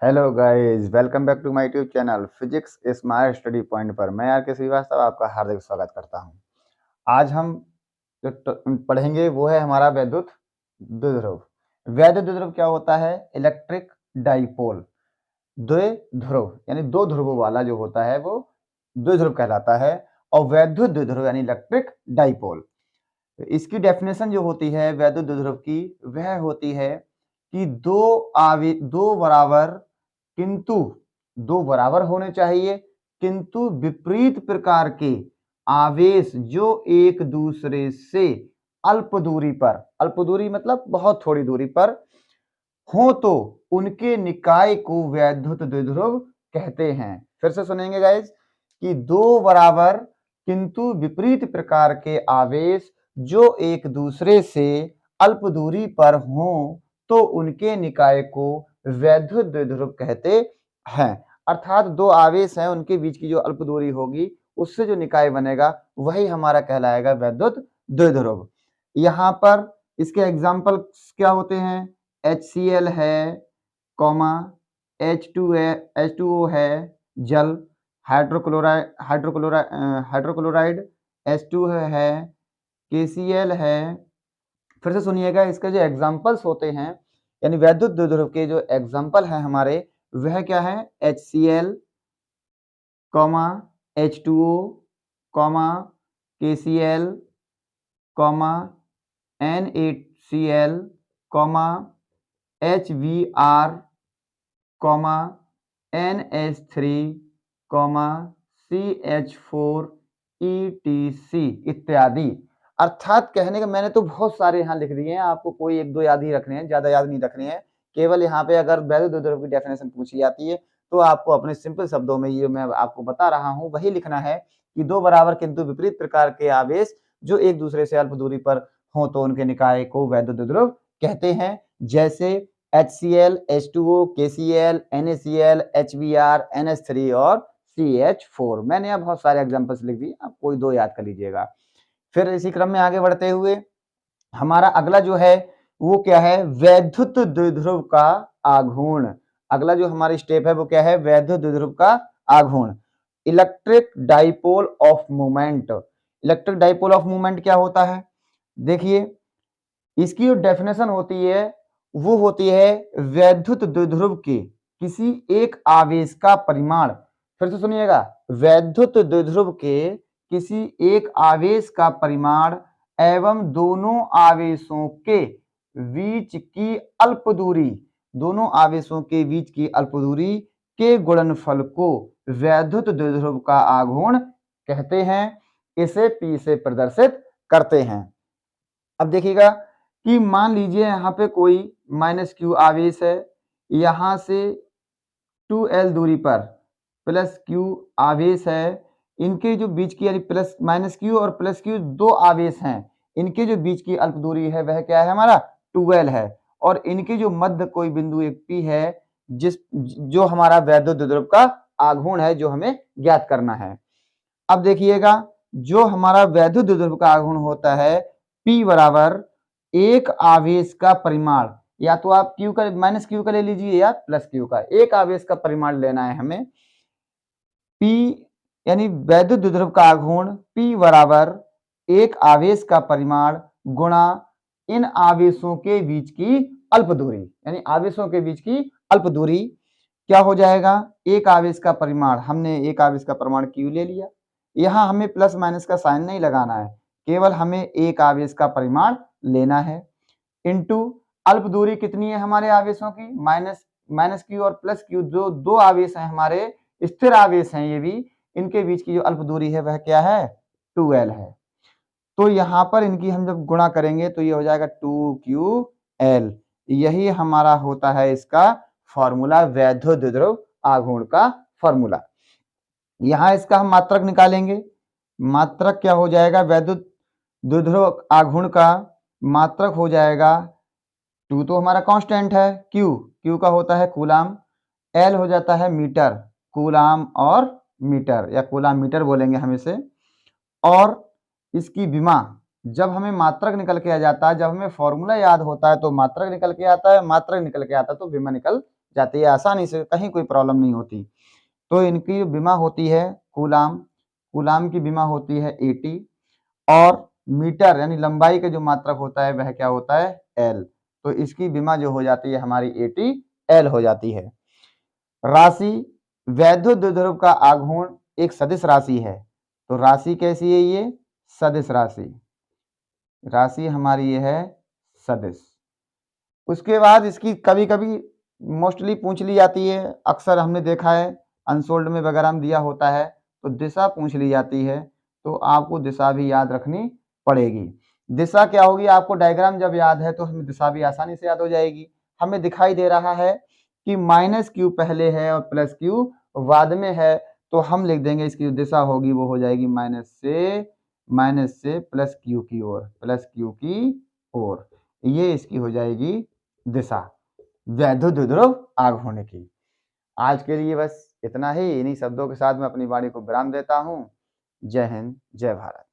Hello guys, welcome back to my YouTube channel physics smart study point पर मैं are के श्रीवास्तव आपका हार्दिक स्वागत करता हूं। आज हम जो पढ़ेंगे वो है हमारा वैद्युत द्विध्रुव। वैद्युत द्विध्रुव क्या होता है? इलेक्ट्रिक डाइपोल, द्विध्रुव यानी दो ध्रुवों वाला जो होता है वो द्विध्रुव कहलाता है। और वैद्युत द्विध्रुव यानी इलेक्ट्रिक डाइपोल, इसकी डेफिनेशन जो होती है वैद्युत द्विध्रुव की, वह होती है कि किंतु दो बराबर होने चाहिए, किंतु विपरीत प्रकार के आवेश जो एक दूसरे से अल्प दूरी पर, अल्प दूरी मतलब बहुत थोड़ी दूरी पर हो, तो उनके निकाय को वैद्युत द्विध्रुव कहते हैं। फिर से सुनेंगे गाइस कि दो बराबर किंतु विपरीत प्रकार के आवेश जो एक दूसरे से अल्प दूरी पर हो, तो उनके निकाय को वैद्युत द्विध्रुव कहते हैं। अर्थात दो आवेश हैं, उनके बीच की जो अल्प दूरी होगी उससे जो निकाय बनेगा वही हमारा कहलाएगा वैद्युत द्विध्रुव। यहाँ पर इसके एग्जाम्पल क्या होते हैं? HCl है, कॉमा H2O है, जल, हाइड्रोक्लोराइड H2 है, KCl है। फिर से सुनिएगा, इसके जो एग्जाम्पल्स होते हैं यानी वैद्युत द्विध्रुव के जो एग्जाम्पल हैं हमारे, वह क्या है? HCl, H2O, KCl, NaCl, HBr, NH3, CH4, ETC इत्यादि। अर्थात कहने का मैंने तो बहुत सारे यहाँ लिख दिए हैं, आपको कोई एक दो याद ही रखने हैं, ज्यादा याद नहीं रखने हैं। केवल यहाँ पे अगर वैद्युत द्विध्रुव की डेफिनेशन पूछी जाती है तो आपको अपने सिंपल शब्दों में, ये मैं आपको बता रहा हूँ, वही लिखना है कि दो बराबर किंतु विपरीत प्रकार के आवेश जो एक दूसरे से अल्प दूरी पर हो, तो उनके निकाय को वैद्युत द्विध्रुव कहते हैं। जैसे HCl, H2O, KCl, NaCl, HBr, NH3 और CH4। मैंने यहाँ बहुत सारे एग्जांपल्स लिख दिए, आप कोई दो याद कर लीजिएगा। फिर इसी क्रम में आगे बढ़ते हुए हमारा अगला जो है वो क्या है? वैद्युत द्विध्रुव का आघूर्ण। अगला जो हमारी स्टेप है वो क्या है? वैद्युत द्विध्रुव का आघूर्ण, electric dipole of moment. Electric dipole of moment क्या होता है? देखिए, इसकी जो डेफिनेशन होती है वो होती है वैद्युत द्विध्रुव के किसी एक आवेश का परिमाण। फिर से सुनिएगा, वैद्युत द्विध्रुव के किसी एक आवेश का परिमाण एवं दोनों आवेशों के बीच की अल्प दूरी, दोनों आवेशों के बीच की अल्प दूरी के गुणनफल को वैद्युत द्विध्रुव का आघूर्ण कहते हैं। इसे P से प्रदर्शित करते हैं। अब देखिएगा कि मान लीजिए यहाँ पे कोई -q आवेश है, यहाँ से 2l दूरी पर +q आवेश है। इनके जो बीच की यानी -q और +q दो आवेश हैं, इनके जो बीच की अल्प दूरी है वह क्या है? हमारा 2l है। और इनके जो मध्य कोई बिंदु एक P है, जो हमारा वैद्युत द्विध्रुव का आघूर्ण है, जो हमें ज्ञात करना है। अब देखिएगा, जो हमारा वैद्युत द्विध्रुव का आघूर्ण होता है P बराबर एक आवेश का परिमाण, या तो आप Q का -q का ले लीजिए या +q का, एक आवेश का परिमाण लेना है हमें। P यानी वैद्युत द्विध्रुव का आघूर्ण P बराबर एक आवेश का परिमाण गुणा इन आवेशों के बीच की अल्प दूरी, यानी आवेशों के बीच की अल्प दूरी क्या हो जाएगा? एक आवेश का परिमाण, हमने एक आवेश का परिमाण Q ले लिया, यहाँ हमें प्लस माइनस का साइन नहीं लगाना है, केवल हमें एक आवेश का परिमाण लेना है, इनटू अल्प दूरी कितनी है हमारे आवेशों की? -q और +q, जो दो आवेश हैं हमारे स्थिर आवेश हैं, ये भी, इनके बीच की जो अल्प दूरी है वह क्या है? 2l है। तो यहाँ पर इनकी हम जब गुणा करेंगे तो ये हो जाएगा 2ql। यही हमारा होता है इसका फॉर्मूला, वैद्युत द्विध्रुव आघूर्ण का फॉर्मूला। यहाँ इसका हम मात्रक निकालेंगे। मात्रक क्या हो जाएगा? वैद्युत द्विध्रुव आघूर्ण का मात्रक हो जाएगा, 2 तो हमारा कांस्टेंट है, Q का होता है कूलाम, L हो जाता है मीटर, कूलाम और मीटर, या कूलाम मीटर बोलेंगे हम इसे। और इसकी विमा, जब हमें मात्रक निकल के आ जाता है, जब हमें फॉर्मूला याद होता है तो मात्रक निकल के आता है, मात्रक निकल के आता है तो विमा निकल जाती है आसानी से, कहीं कोई प्रॉब्लम नहीं होती। तो इनकी विमा होती है कूलाम, कूलाम की विमा होती है 80 और मीटर यानी लंबाई का जो मात्रक होता है वह क्या होता है एल। तो इसकी विमा जो हो जाती है हमारी 80 एल हो जाती है। राशि वैद्युत द्विध्रुव का आघूर्ण एक सदिश राशि है। तो राशि कैसी है ये सदिश राशि, राशि हमारी ये है सदिश। उसके बाद इसकी कभी कभी मोस्टली पूछ ली जाती है, अक्सर हमने देखा है अनसोल्ड में वगैरह में दिया होता है, तो दिशा पूछ ली जाती है। तो आपको दिशा भी याद रखनी पड़ेगी। दिशा क्या होगी, आपको डायग्राम जब याद है तो हमें दिशा भी आसानी से याद हो जाएगी। हमें दिखाई दे रहा है कि माइनस क्यू पहले है और प्लस क्यू बाद में है, तो हम लिख देंगे इसकी जो दिशा होगी वो हो जाएगी माइनस से प्लस क्यू की ओर, प्लस क्यू की ओर। ये इसकी हो जाएगी दिशा वैद्युत द्विध्रुव आघूर्ण की। आज के लिए बस इतना ही। इन्हीं शब्दों के साथ मैं अपनी वाणी को विराम देता हूं। जय हिंद, जय भारत।